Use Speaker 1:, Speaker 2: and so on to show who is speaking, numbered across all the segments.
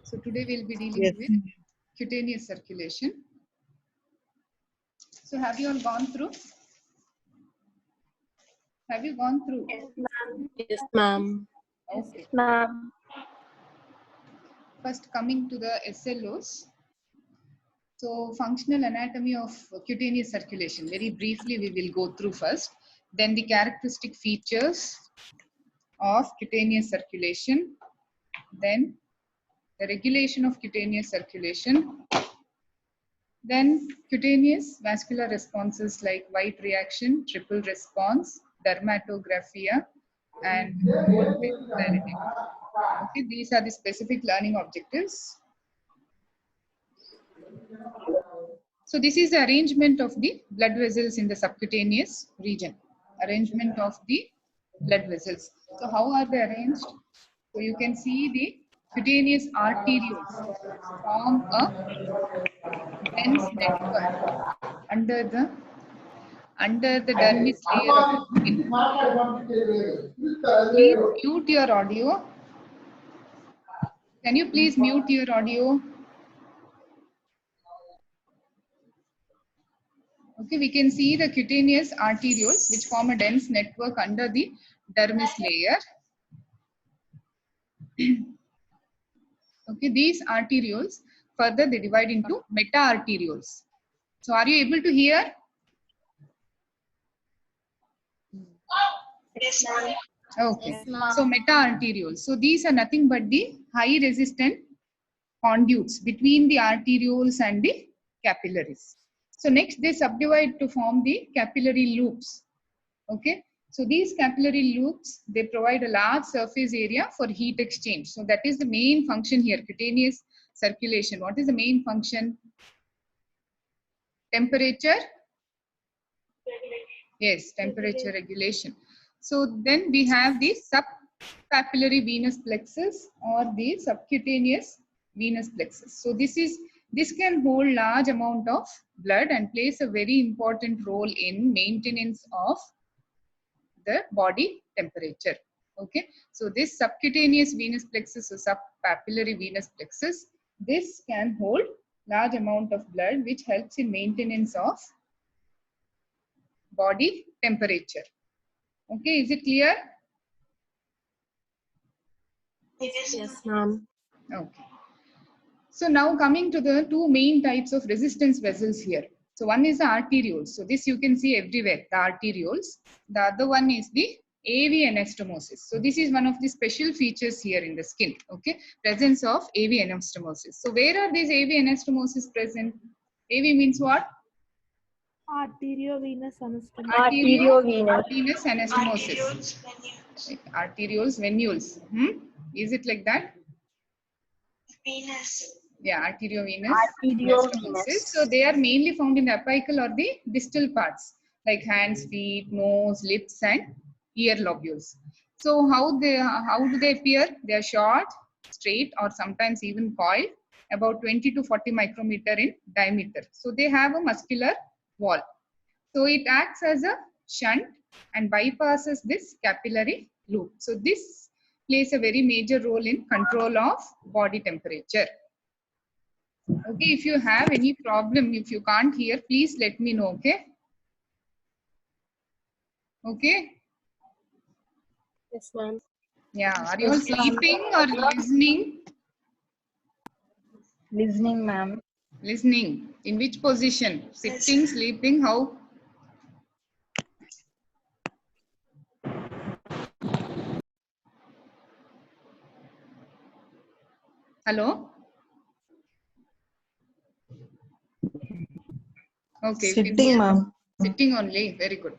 Speaker 1: So today we'll be dealing
Speaker 2: Yes.
Speaker 1: with cutaneous circulation. So have you all gone through? Have you gone through?
Speaker 2: Yes, ma'am.
Speaker 1: Okay.
Speaker 3: Ma'am.
Speaker 1: First coming to the SLOs. So functional anatomy of cutaneous circulation. Very briefly we will go through first. Then the characteristic features of cutaneous circulation. Then the regulation of cutaneous circulation. Then cutaneous vascular responses like white reaction, triple response, dermatographia, and cold vascularity. Okay, these are the specific learning objectives. So this is the arrangement of the blood vessels in the subcutaneous region. Arrangement of the blood vessels. So how are they arranged? So you can see the cutaneous arterioles form a dense network under the dermis layer of the skin. Please mute your audio. Can you please mute your audio? Okay, we can see the cutaneous arterioles which form a dense network under the dermis layer. Okay, these arterioles further they divide into meta-arterioles. So are you able to hear?
Speaker 3: Yes, ma'am.
Speaker 1: Okay,
Speaker 3: Yes, ma'am.
Speaker 1: so meta-arterioles. So these are nothing but the high resistant conduits between the arterioles and the capillaries. So next they subdivide to form the capillary loops. Okay, so these capillary loops, they provide a large surface area for heat exchange. So that is the main function here, cutaneous circulation. What is the main function? Temperature? Yes, temperature regulation. So then we have the subpapillary venous plexus or the subcutaneous venous plexus. So this can hold large amount of blood and plays a very important role in maintenance of the body temperature. Okay, so this subcutaneous venous plexus or subpapillary venous plexus, this can hold large amount of blood which helps in maintenance of body temperature. Okay, is it clear?
Speaker 3: Yes,
Speaker 2: Ma'am.
Speaker 1: Okay. So now coming to the two main types of resistance vessels here. So one is the arterioles. So this you can see everywhere, the arterioles. The other one is the AV anastomosis. So this is one of the special features here in the skin. Okay, presence of AV anastomosis. So where are these AV anastomosis present? AV means what?
Speaker 3: Arteriovenous anastomosis.
Speaker 1: Arteriovenous anastomosis. Arterioles, venules. Is it like that?
Speaker 3: Venous.
Speaker 1: Yeah, arteriovenous anastomosis. So they are mainly found in the apical or the distal parts like hands, feet, nose, lips, and ear lobules. So how do they appear? They are short, straight, or sometimes even coiled, about 20 to 40 micrometer in diameter. So they have a muscular wall. So it acts as a shunt and bypasses this capillary loop. So this plays a very major role in control of body temperature. Okay, if you have any problem, if you can't hear, please let me know, okay? Okay?
Speaker 2: Yes, ma'am.
Speaker 1: Yeah, are you all sleeping or listening?
Speaker 3: Listening, ma'am.
Speaker 1: Listening. In which position? Sitting, sleeping, how? Hello? Okay.
Speaker 2: Sitting, ma'am.
Speaker 1: Sitting only, very good.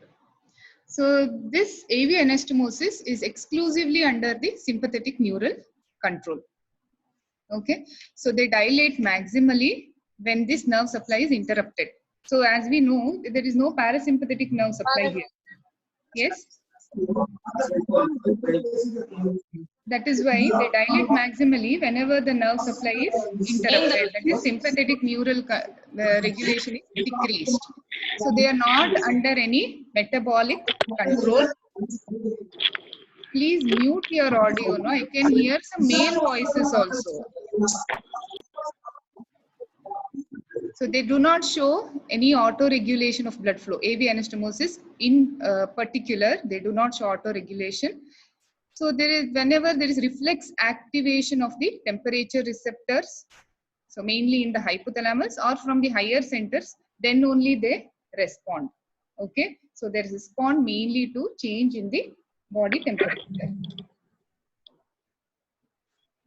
Speaker 1: So this AV anastomosis is exclusively under the sympathetic neural control. Okay, so they dilate maximally when this nerve supply is interrupted. So as we know, there is no parasympathetic nerve supply here. Yes, that is why they dilate maximally whenever the nerve supply is interrupted. That is sympathetic neural regulation is decreased. So they are not under any metabolic control. Please mute your audio. No, I can hear some male voices also. So they do not show any auto-regulation of blood flow. AV anastomosis in particular, they do not show auto-regulation. So there is, whenever there is reflex activation of the temperature receptors, so mainly in the hypothalamus or from the higher centers, then only they respond. Okay, so they respond mainly to change in the body temperature.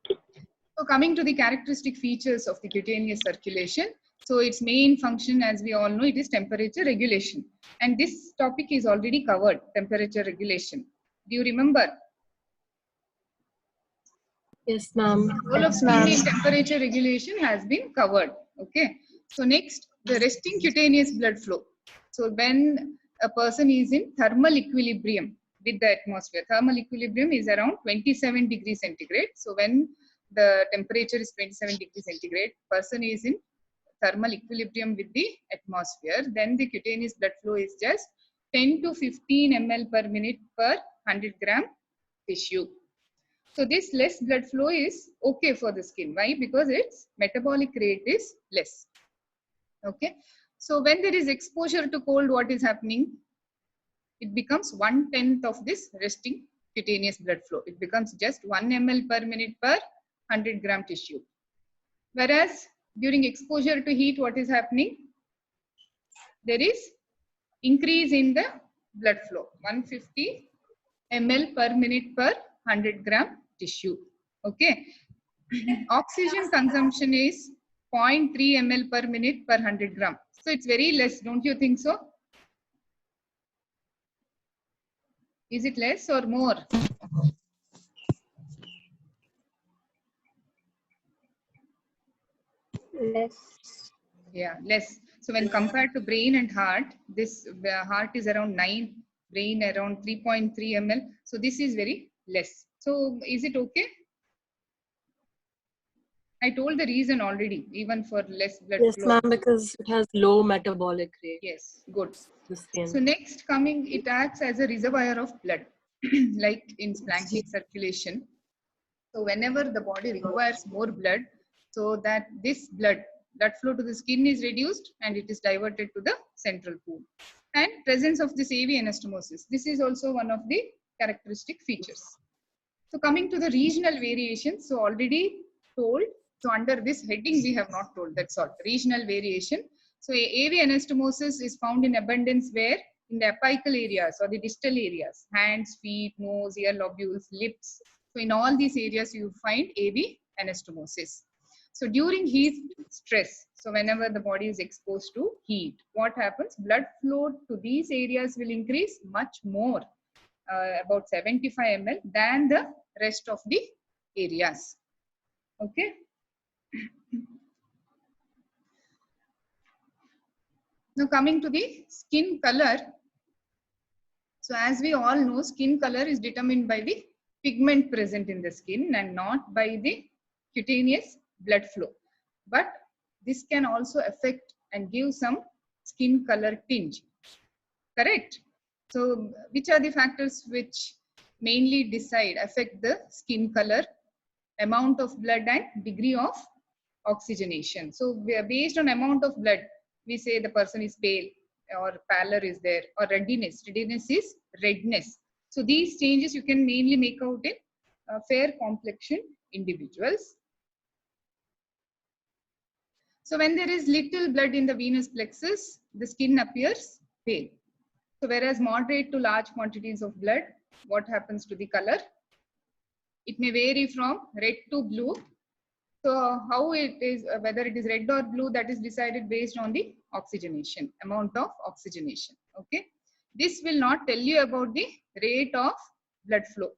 Speaker 1: So coming to the characteristic features of the cutaneous circulation. So its main function, as we all know, it is temperature regulation. And this topic is already covered, temperature regulation. Do you remember?
Speaker 2: Yes, ma'am.
Speaker 1: Role of skin in temperature regulation has been covered. Okay. So next, the resting cutaneous blood flow. So when a person is in thermal equilibrium with the atmosphere, thermal equilibrium is around 27 degrees centigrade. So when the temperature is 27 degrees centigrade, person is in thermal equilibrium with the atmosphere, then the cutaneous blood flow is just 10 to 15 ml per minute per 100 gram tissue. So this less blood flow is okay for the skin. Why? Because its metabolic rate is less. Okay. So when there is exposure to cold, what is happening? It becomes 1/10 of this resting cutaneous blood flow. It becomes just 1 ml per minute per 100 gram tissue. Whereas during exposure to heat, what is happening? There is increase in the blood flow, 150 ml per minute per 100 gram tissue. Okay. Oxygen consumption is 0.3 ml per minute per 100 gram. So it's very less, don't you think so? Is it less or more?
Speaker 3: Less.
Speaker 1: Yeah, less. So when compared to brain and heart, this heart is around 9, brain around 3.3 ml. So this is very less. So is it okay? I told the reason already, even for less blood
Speaker 2: Yes,
Speaker 1: flow.
Speaker 2: ma'am, because it has low metabolic rate.
Speaker 1: Yes, good.
Speaker 2: The skin.
Speaker 1: So next coming, it acts as a reservoir of blood, like in splanchnic circulation. So whenever the body requires more blood, so that this blood flow to the skin is reduced and it is diverted to the central pool. And presence of this AV anastomosis. This is also one of the characteristic features. So coming to the regional variations, so already told. So under this heading, we have not told, that's all. Regional variation. So AV anastomosis is found in abundance where? In the apical areas or the distal areas, hands, feet, nose, ear lobules, lips. So in all these areas, you find AV anastomosis. So during heat stress, so whenever the body is exposed to heat, what happens? Blood flow to these areas will increase much more, about 75 ml than the rest of the areas. Okay. Now coming to the skin color. So as we all know, skin color is determined by the pigment present in the skin and not by the cutaneous blood flow. But this can also affect and give some skin color tinge. Correct? So which are the factors which mainly affect the skin color? Amount of blood and degree of oxygenation. So we are based on amount of blood, we say the person is pale or pallor is there, or readiness. Readiness is redness. So these changes you can mainly make out in fair complexion individuals. So when there is little blood in the venous plexus, the skin appears pale. So whereas moderate to large quantities of blood, what happens to the color? It may vary from red to blue. So how it is, whether it is red or blue, that is decided based on the oxygenation, amount of oxygenation. Okay. This will not tell you about the rate of blood flow.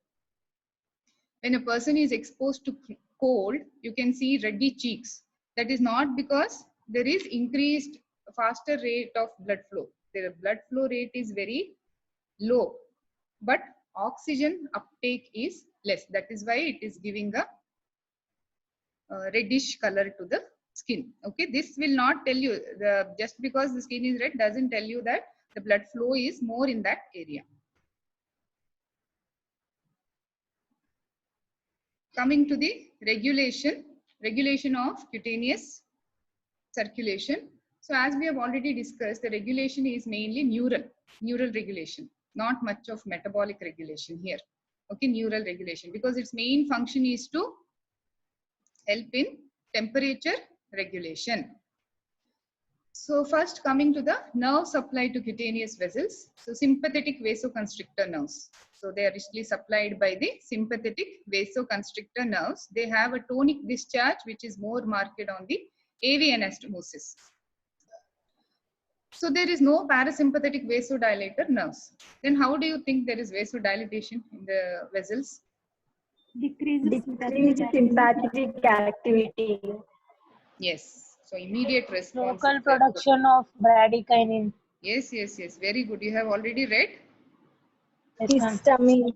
Speaker 1: When a person is exposed to cold, you can see reddy cheeks. That is not because there is increased faster rate of blood flow. The blood flow rate is very low, but oxygen uptake is less. That is why it is giving a reddish color to the skin. Okay, this will not tell you, just because the skin is red doesn't tell you that the blood flow is more in that area. Coming to the regulation. regulation of cutaneous circulation. So as we have already discussed, the regulation is mainly neural regulation, not much of metabolic regulation here. Okay, neural regulation, because its main function is to help in temperature regulation. So first, coming to the nerve supply to cutaneous vessels. So sympathetic vasoconstrictor nerves. So they are richly supplied by the sympathetic vasoconstrictor nerves. They have a tonic discharge which is more marked on the AV anastomosis. So there is no parasympathetic vasodilator nerves. Then how do you think there is vasodilatation in the vessels?
Speaker 3: Decreases sympathetic activity.
Speaker 1: Yes. So immediate response.
Speaker 4: Local production of bradykinin.
Speaker 1: Yes, yes, yes. Very good. You have already read?
Speaker 4: Yes, ma'am.
Speaker 3: Histamine.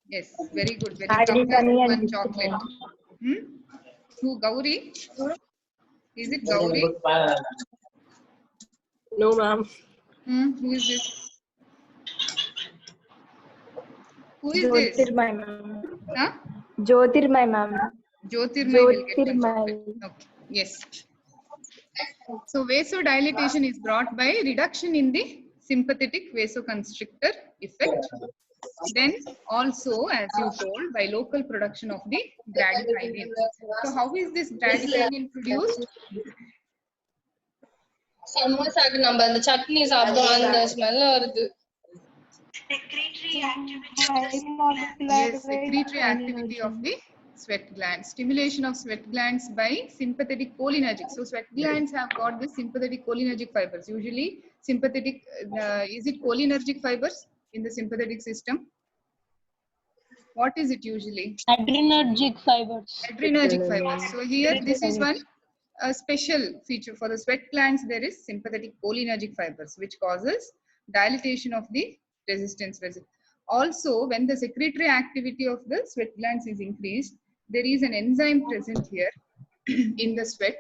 Speaker 1: Yes, very good. Very
Speaker 3: Bradykinin
Speaker 1: one
Speaker 3: and
Speaker 1: chocolate.
Speaker 3: histamine.
Speaker 1: Who, Gauri? Is it Gauri?
Speaker 2: No, ma'am.
Speaker 1: Who is this? Who is this?
Speaker 3: Jyotirmay, ma'am.
Speaker 1: Huh?
Speaker 3: Jyotirmay, ma'am.
Speaker 1: Jyotirmay will get one
Speaker 3: Jyotirmay.
Speaker 1: chocolate. Okay. Yes. So vasodilatation is brought by reduction in the sympathetic vasoconstrictor effect. Then also, as you told, by local production of the bradykinin. So how is this bradykinin produced?
Speaker 5: சமோசாக்கு நம்ம அந்த சட்னி சாப்பிடுவோம் அந்த smell வருது.
Speaker 1: Yes, secretory activity of the sweat glands. Stimulation of sweat glands by sympathetic cholinergic. So sweat glands have got this sympathetic cholinergic fibers. Usually sympathetic, is it cholinergic fibers in the sympathetic system? What is it usually?
Speaker 5: Adrenergic fibers.
Speaker 1: Adrenergic fibers. So here this is one special feature for the sweat glands. There is sympathetic cholinergic fibers which causes dilatation of the resistance vessel. Also, when the secretory activity of the sweat glands is increased, there is an enzyme present here in the sweat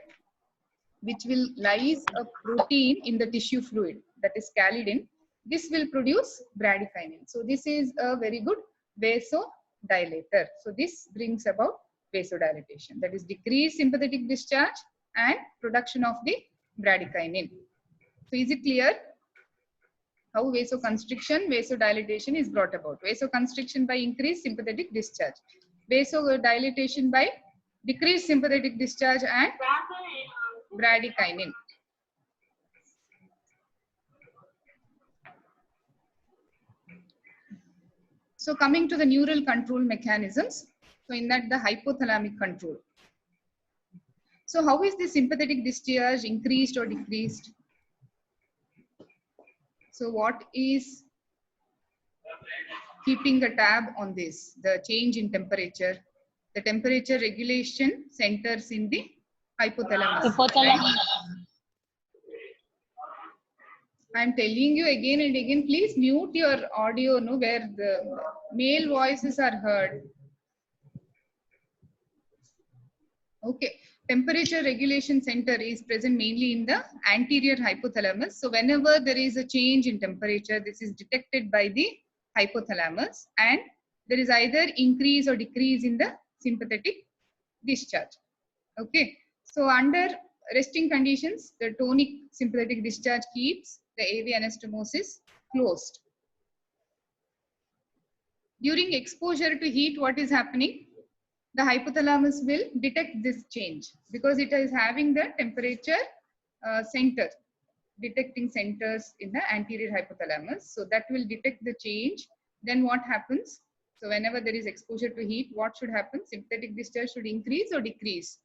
Speaker 1: which will lyse a protein in the tissue fluid, that is scalidin. This will produce bradykinin. So this is a very good vasodilator. So this brings about vasodilatation, that is decreased sympathetic discharge and production of the bradykinin. So is it clear how vasoconstriction, vasodilatation is brought about? Vasoconstriction by increased sympathetic discharge, vasodilatation by decreased sympathetic discharge and bradykinin. So coming to the neural control mechanisms, so in that the hypothalamic control. So how is the sympathetic discharge increased or decreased? So what is keeping a tab on this? The change in temperature. The temperature regulation centers in the hypothalamus.
Speaker 5: Hypothalamus.
Speaker 1: I am telling you again and again, please mute your audio, no, where the male voices are heard. Okay, temperature regulation center is present mainly in the anterior hypothalamus. So whenever there is a change in temperature, this is detected by the hypothalamus and there is either increase or decrease in the sympathetic discharge. Okay, so under resting conditions, the tonic sympathetic discharge keeps the AV anastomosis closed. During exposure to heat, what is happening? The hypothalamus will detect this change because it is having the temperature center, detecting centers in the anterior hypothalamus. So that will detect the change. Then what happens? So whenever there is exposure to heat, what should happen? Sympathetic discharge should increase or decrease?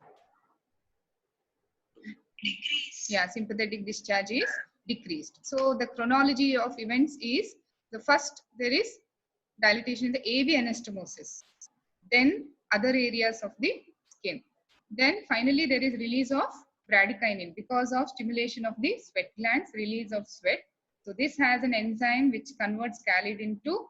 Speaker 1: Decrease. Yeah, sympathetic discharge is decreased. So the chronology of events is the first there is dilatation in the AV anastomosis, then other areas of the skin. Then finally there is release of bradykinin because of stimulation of the sweat glands, release of sweat. So this has an enzyme which converts scalidin to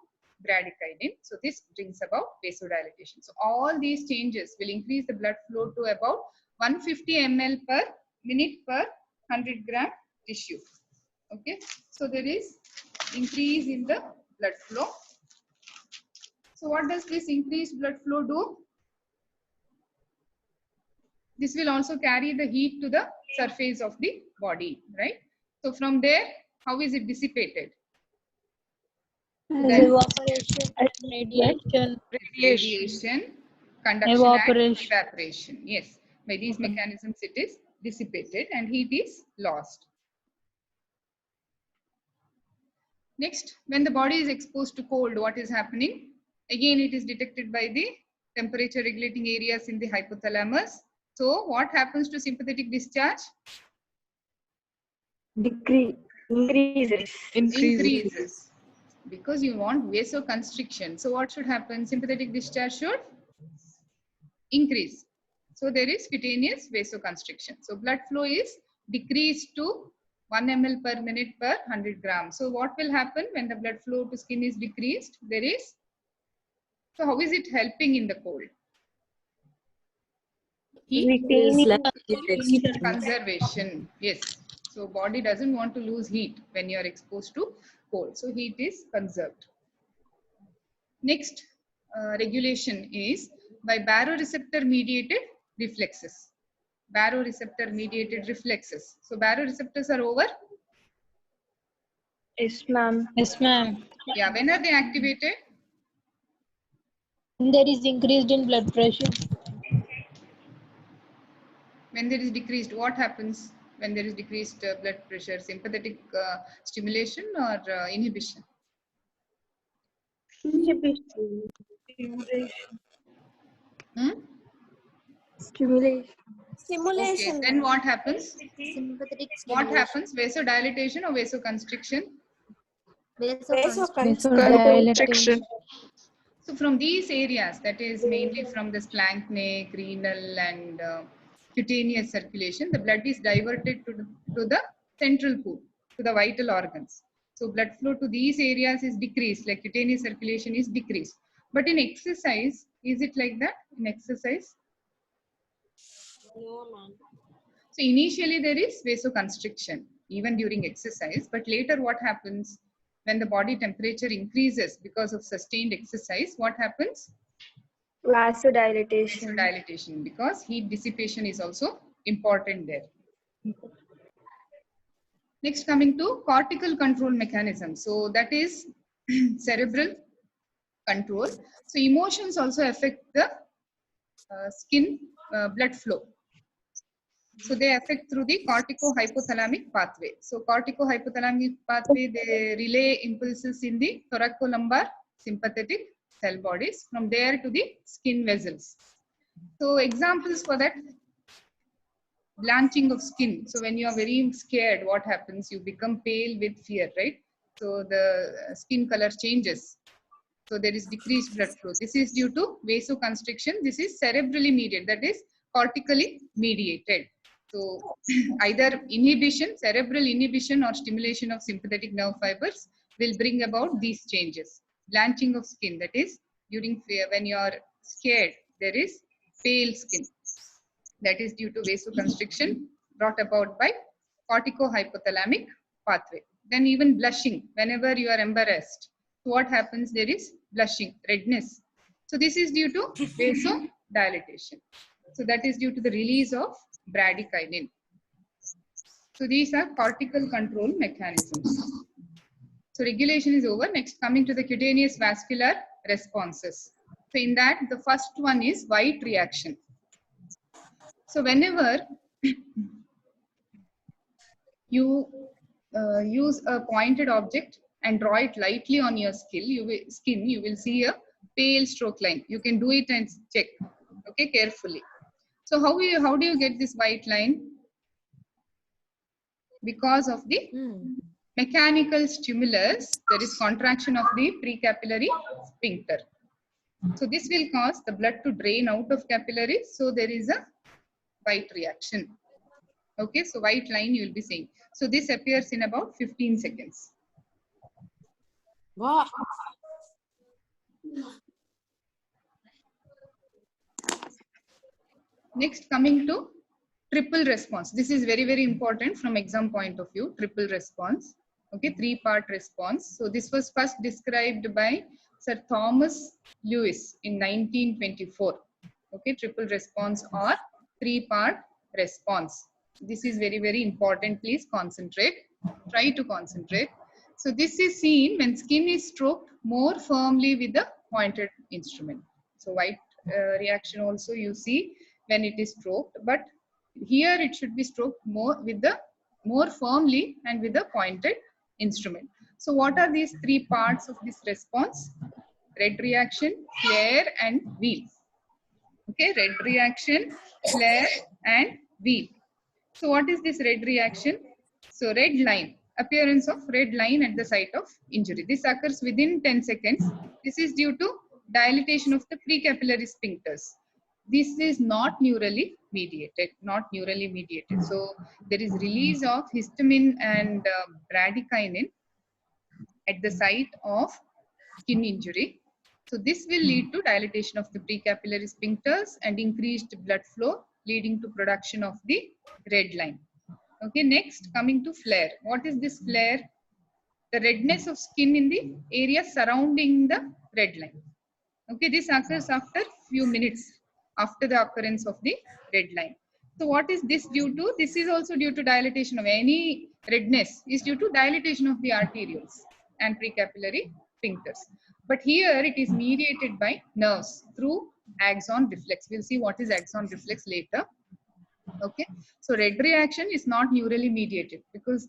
Speaker 1: bradykinin. So this brings about vasodilatation. So all these changes will increase the blood flow to about 150 ml per minute per 100 gram tissue. Okay, so there is increase in the blood flow. So what does this increased blood flow do? This will also carry the heat to the surface of the body, right? So from there, how is it dissipated? Then
Speaker 4: Evaporation, radiation,
Speaker 1: radiation, conduction and evaporation. Yes, by these mechanisms it is dissipated and heat is lost. Next, when the body is exposed to cold, what is happening? Again, it is detected by the temperature regulating areas in the hypothalamus. So what happens to sympathetic discharge? Increases. Because you want vasoconstriction. So what should happen? Sympathetic discharge should increase. So there is cutaneous vasoconstriction. So blood flow is decreased to 1 ml per minute per 100 grams. So what will happen when the blood flow to skin is decreased? There is, so how is it helping in the cold? Heat conservation. Yes. So body doesn't want to lose heat when you are exposed to cold. So heat is conserved. Next regulation is by baroreceptor mediated reflexes. Baroreceptor mediated reflexes. So baroreceptors are over?
Speaker 3: Yes, ma'am.
Speaker 4: Yes, ma'am.
Speaker 1: Yeah, when are they activated?
Speaker 4: There is increased in blood pressure.
Speaker 1: When there is decreased, what happens when there is decreased blood pressure? Sympathetic stimulation or inhibition? Hmm?
Speaker 3: Stimulation.
Speaker 1: Okay, then what happens? What happens? Vasodilatation or vasoconstriction?
Speaker 3: Vasoconstriction.
Speaker 1: So from these areas, that is mainly from the splanchnic, renal and cutaneous circulation, the blood is diverted to the central pool, to the vital organs. So blood flow to these areas is decreased, like cutaneous circulation is decreased. But in exercise, is it like that? In exercise?
Speaker 2: No, ma'am.
Speaker 1: So initially there is vasoconstriction, even during exercise, but later what happens? When the body temperature increases because of sustained exercise, what happens?
Speaker 3: Vasodilatation.
Speaker 1: Vasodilatation, because heat dissipation is also important there. Next, coming to cortical control mechanism. So that is cerebral control. So emotions also affect the skin blood flow. So they affect through the cortico-hypothalamic pathway. So cortico-hypothalamic pathway, they relay impulses in the thoracolumbar sympathetic cell bodies from there to the skin vessels. So examples for that: blanching of skin. So when you are very scared, what happens? You become pale with fear, right? So the skin color changes. So there is decreased blood flow. This is due to vasoconstriction. This is cerebrally mediated, that is cortically mediated. So either inhibition, cerebral inhibition or stimulation of sympathetic nerve fibers will bring about these changes. Blanching of skin, that is during fear, when you are scared, there is pale skin. That is due to vasoconstriction brought about by cortico-hypothalamic pathway. Then even blushing, whenever you are embarrassed. So what happens? There is blushing, redness. So this is due to vasodilatation. So that is due to the release of bradykinin. So these are cortical control mechanisms. So regulation is over. Next, coming to the cutaneous vascular responses. So in that, the first one is white reaction. So whenever you use a pointed object and draw it lightly on your skin, you will see a pale stroke line. You can do it and check, okay, carefully. So how do you get this white line? Because of the mechanical stimulus, there is contraction of the precapillary sphincter. So this will cause the blood to drain out of capillaries. So there is a white reaction. Okay, so white line you will be seeing. So this appears in about 15 seconds.
Speaker 2: Wow.
Speaker 1: Next, coming to triple response. This is very, very important from exam point of view, triple response. Okay, three-part response. So this was first described by Sir Thomas Lewis in 1924. Okay, triple response or three-part response. This is very, very important. Please concentrate. Try to concentrate. So this is seen when skin is stroked more firmly with the pointed instrument. So white reaction also you see when it is stroked, but here it should be stroked more firmly and with the pointed instrument. So what are these three parts of this response? Red reaction, flare, and wheel. Okay, red reaction, flare, and wheel. So what is this red reaction? So red line, appearance of red line at the site of injury. This occurs within 10 seconds. This is due to dilatation of the precapillary sphincters. This is not neurally mediated, So there is release of histamine and bradykinin at the site of skin injury. So this will lead to dilatation of the precapillary sphincters and increased blood flow, leading to production of the red line. Okay, next coming to flare. What is this flare? The redness of skin in the area surrounding the red line. Okay, this occurs after few minutes after the occurrence of the red line. So what is this due to? This is also due to dilatation of any redness is due to dilatation of the arterioles and precapillary sphincters. But here it is mediated by nerves through axon reflex. We'll see what is axon reflex later. Okay, so red reaction is not neurally mediated because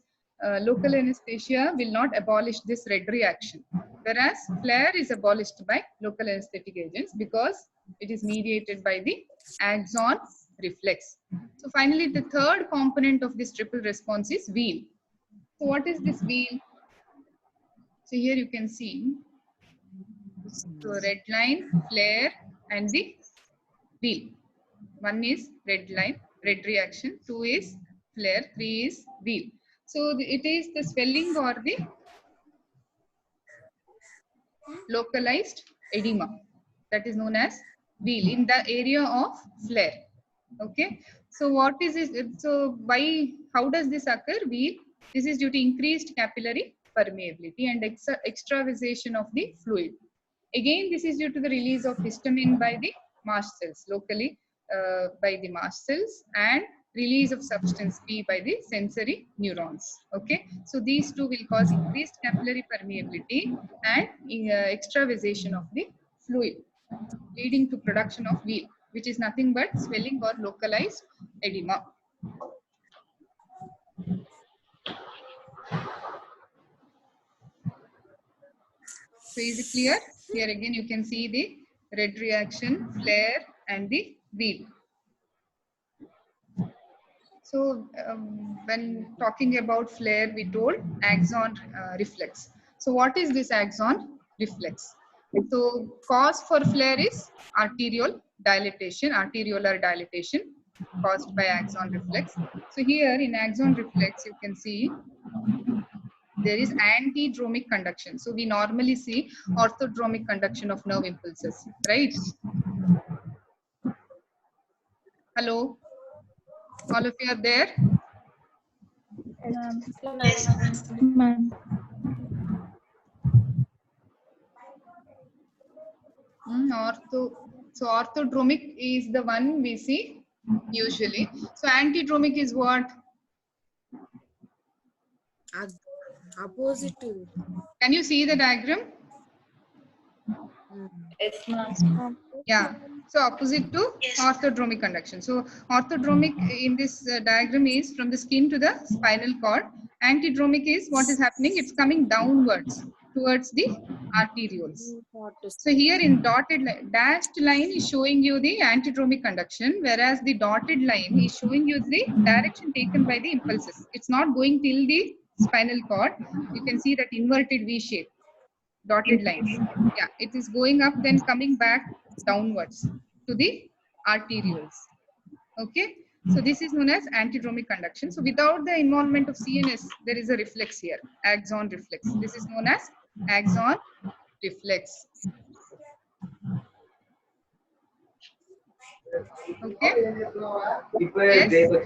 Speaker 1: local anesthesia will not abolish this red reaction, whereas flare is abolished by local anesthetic agents because it is mediated by the axon reflex. So finally, the third component of this triple response is wheel. So what is this wheel? So here you can see, so red line, flare, and the wheel. One is red line, red reaction, 2 is flare, 3 is wheel. So it is the swelling or the localized edema that is known as wheel in the area of flare. Okay, so what is this? So how does this occur? Wheel. This is due to increased capillary permeability and extravasation of the fluid. Again, this is due to the release of histamine by the mast cells, locally by the mast cells, and release of substance P by the sensory neurons. Okay, so these two will cause increased capillary permeability and extravasation of the fluid, leading to production of wheel, which is nothing but swelling or localized edema. So is it clear? Here again you can see the red reaction, flare, and the wheel. So when talking about flare, we told axon reflex. So what is this axon reflex? So cause for flare is arteriolar dilatation caused by axon reflex. So here in axon reflex, you can see there is antidromic conduction. So we normally see orthodromic conduction of nerve impulses, right? Hello? All of you are there?
Speaker 3: Ma'am.
Speaker 1: So orthodromic is the one we see usually. So antidromic is what?
Speaker 6: Opposite to.
Speaker 1: Can you see the diagram?
Speaker 3: Yes, ma'am.
Speaker 1: Yeah. So opposite to orthodromic conduction. So orthodromic in this diagram is from the skin to the spinal cord. Antidromic is what is happening. It's coming downwards towards the arterioles. So here in dashed line is showing you the antidromic conduction, whereas the dotted line is showing you the direction taken by the impulses. It's not going till the spinal cord. You can see that inverted V shape, dotted lines. Yeah, it is going up, then coming back downwards to the arterioles. Okay, so this is known as antidromic conduction. So without the involvement of CNS, there is a reflex here, axon reflex. This is known as axon reflex. Okay. Yes.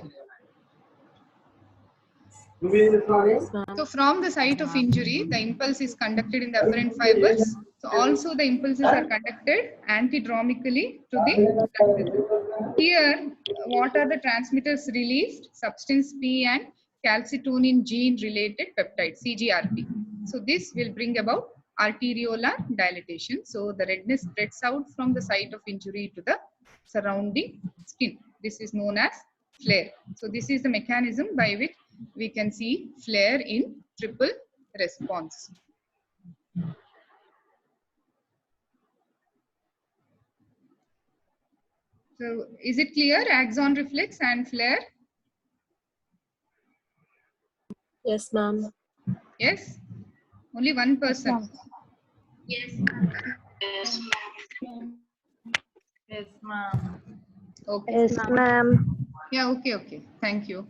Speaker 1: So from the site of injury, the impulse is conducted in the afferent fibers. So also the impulses are conducted antidromically to the blood vessel. Here, what are the transmitters released? Substance P and calcitonin gene related peptide, CGRP. So this will bring about arteriolar dilatation. So the redness spreads out from the site of injury to the surrounding skin. This is known as flare. So this is the mechanism by which we can see flare in triple response. So is it clear, axon reflex and flare?
Speaker 2: Yes, ma'am.
Speaker 1: Yes? Only one person.
Speaker 3: Yes, ma'am.
Speaker 1: Okay.
Speaker 4: Yes, ma'am.
Speaker 1: Yeah, okay. Thank you.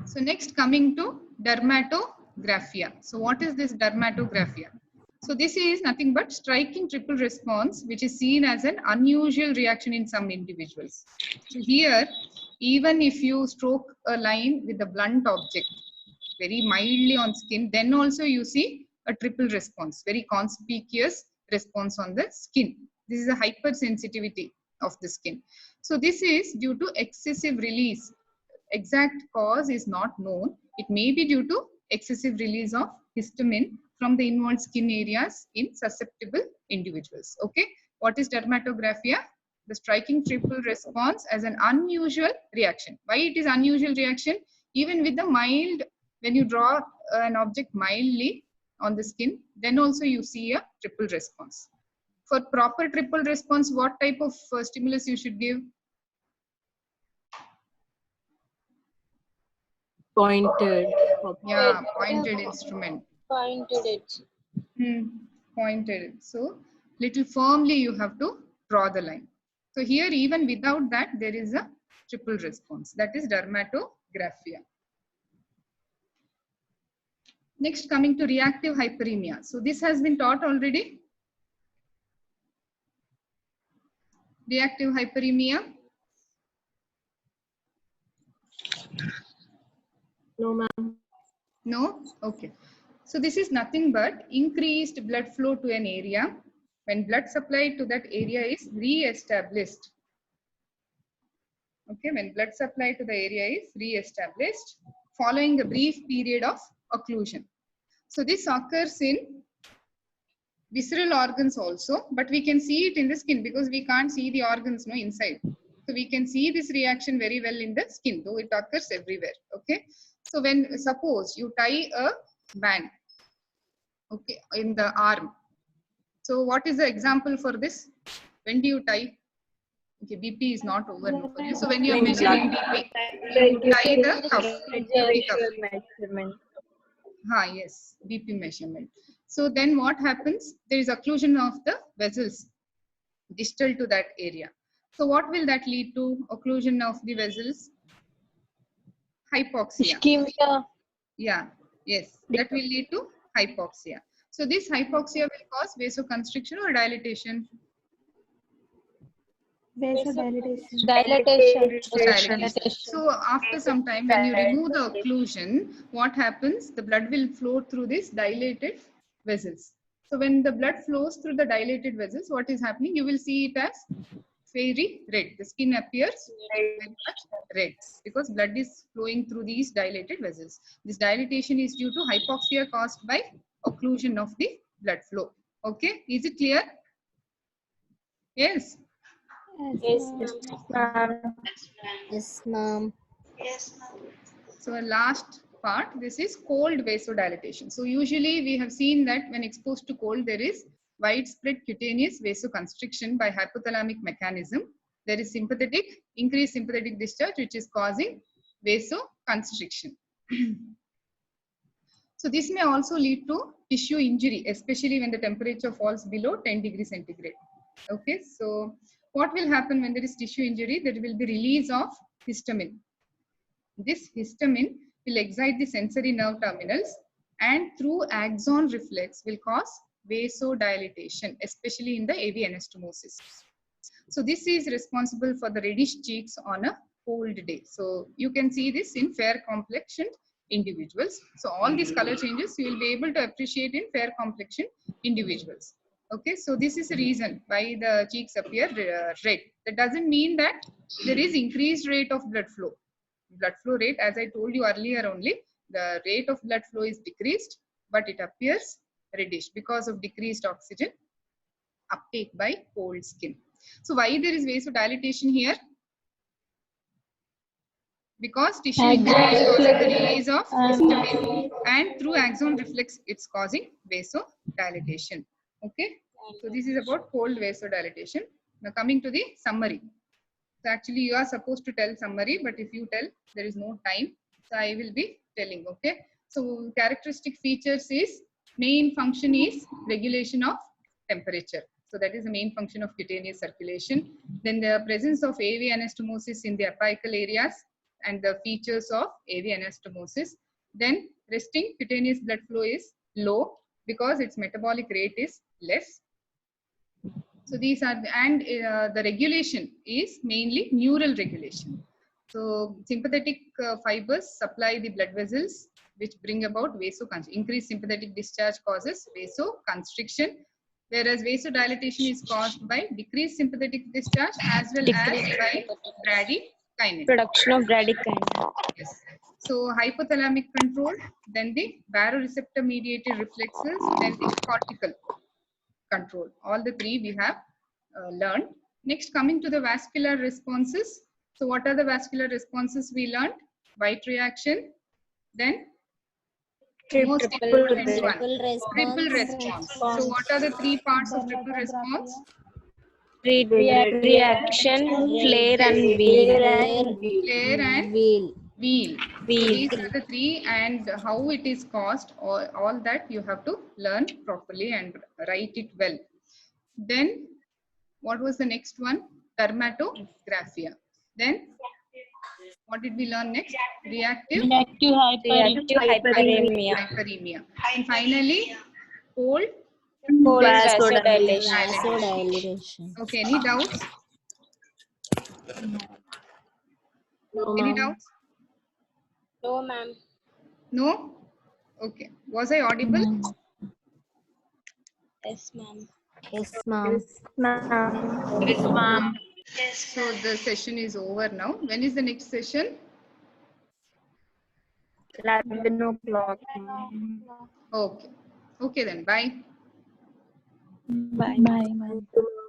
Speaker 1: So next, coming to dermatographia. So what is this dermatographia? So this is nothing but striking triple response, which is seen as an unusual reaction in some individuals. So here, even if you stroke a line with a blunt object very mildly on skin, then also you see a triple response, very conspicuous response on the skin. This is a hypersensitivity of the skin. So this is due to excessive release. Exact cause is not known. It may be due to excessive release of histamine from the involved skin areas in susceptible individuals. Okay, what is dermatographia? The striking triple response as an unusual reaction. Why it is unusual reaction? Even with the mild, when you draw an object mildly on the skin, then also you see a triple response. For proper triple response, what type of stimulus you should give?
Speaker 2: Pointed.
Speaker 1: Yeah, pointed instrument.
Speaker 4: Pointed it.
Speaker 1: Pointed. So little firmly you have to draw the line. So here, even without that, there is a triple response. That is dermatographia. Next, coming to reactive hyperemia. So this has been taught already. Reactive hyperemia.
Speaker 2: No, ma'am.
Speaker 1: No? Okay. So this is nothing but increased blood flow to an area when blood supply to that area is re-established. Okay, when blood supply to the area is re-established following a brief period of occlusion. So this occurs in visceral organs also, but we can see it in the skin because we can't see the organs inside. So we can see this reaction very well in the skin, though it occurs everywhere. Okay. So when suppose you tie a band, okay, in the arm. So what is the example for this? When do you tie? Okay, BP is not over for you. So when you are measuring BP, you tie the cuff.
Speaker 4: Measurement.
Speaker 1: Yes, BP measurement. So then what happens? There is occlusion of the vessels distal to that area. So what will that lead to? Occlusion of the vessels? Hypoxia.
Speaker 4: Ischemia.
Speaker 1: Yeah, yes, that will lead to hypoxia. So this hypoxia will cause vasoconstriction or dilatation?
Speaker 3: Vasodilatation.
Speaker 4: Dilatation.
Speaker 1: So after some time, when you remove the occlusion, what happens? The blood will flow through these dilated vessels. So when the blood flows through the dilated vessels, what is happening? You will see it as very red. The skin appears very much red because blood is flowing through these dilated vessels. This dilatation is due to hypoxia caused by occlusion of the blood flow. Okay, is it clear? Yes.
Speaker 4: Yes, ma'am. Yes, ma'am.
Speaker 1: So last part, this is cold vasodilatation. So usually we have seen that when exposed to cold, there is widespread cutaneous vasoconstriction by hypothalamic mechanism. There is increased sympathetic discharge, which is causing vasoconstriction. So this may also lead to tissue injury, especially when the temperature falls below 10 degrees centigrade. Okay, so what will happen when there is tissue injury? There will be release of histamine. This histamine will excite the sensory nerve terminals and through axon reflex will cause vasodilatation, especially in the AV anastomosis. So this is responsible for the reddish cheeks on a cold day. So you can see this in fair complexioned individuals. So all these color changes you will be able to appreciate in fair complexioned individuals. Okay, so this is the reason why the cheeks appear red. That doesn't mean that there is increased rate of blood flow. Blood flow rate, as I told you earlier only, the rate of blood flow is decreased, but it appears reddish because of decreased oxygen uptake by cold skin. So why there is vasodilatation here? Because tissue is causing the release of histamine, and through axon reflex it's causing vasodilatation. Okay, so this is about cold vasodilatation. Now coming to the summary. So actually you are supposed to tell summary, but if you tell, there is no time, so I will be telling. Okay, so characteristic features is main function is regulation of temperature. So that is the main function of cutaneous circulation. Then the presence of AV anastomosis in the apical areas and the features of AV anastomosis. Then resting cutaneous blood flow is low because its metabolic rate is less. So these are, and the regulation is mainly neural regulation. So sympathetic fibers supply the blood vessels which bring about vasoconstriction. Increased sympathetic discharge causes vasoconstriction, whereas vasodilatation is caused by decreased sympathetic discharge as well as by bradykinin.
Speaker 4: Production of bradykinin.
Speaker 1: Yes. So hypothalamic control, then the baroreceptor mediated reflexes, then the cortical control. All the three we have learned. Next, coming to the vascular responses. So what are the vascular responses we learned? White reaction, then most important one, triple response. So what are the three parts of triple response?
Speaker 4: Reaction, flare and wheel.
Speaker 1: Flare and
Speaker 4: Wheel.
Speaker 1: wheel. So these are the three, and how it is caused, all that you have to learn properly and write it well. Then what was the next one? Dermatographia. Then what did we learn next? Reactive
Speaker 4: Hyperemia.
Speaker 1: hyperemia. And finally, cold
Speaker 4: Vasodilation.
Speaker 3: Vasodilation.
Speaker 1: Okay, any doubts?
Speaker 2: No,
Speaker 1: Any
Speaker 2: ma'am.
Speaker 1: doubts?
Speaker 4: No, ma'am.
Speaker 1: No? Okay. Was I audible?
Speaker 4: Yes, ma'am.
Speaker 3: Yes, ma'am.
Speaker 4: Yes, ma'am.
Speaker 1: So the session is over now. When is the next session?
Speaker 4: 11 o'clock.
Speaker 1: Okay. Okay then. Bye.
Speaker 4: Bye.
Speaker 3: Bye, ma'am.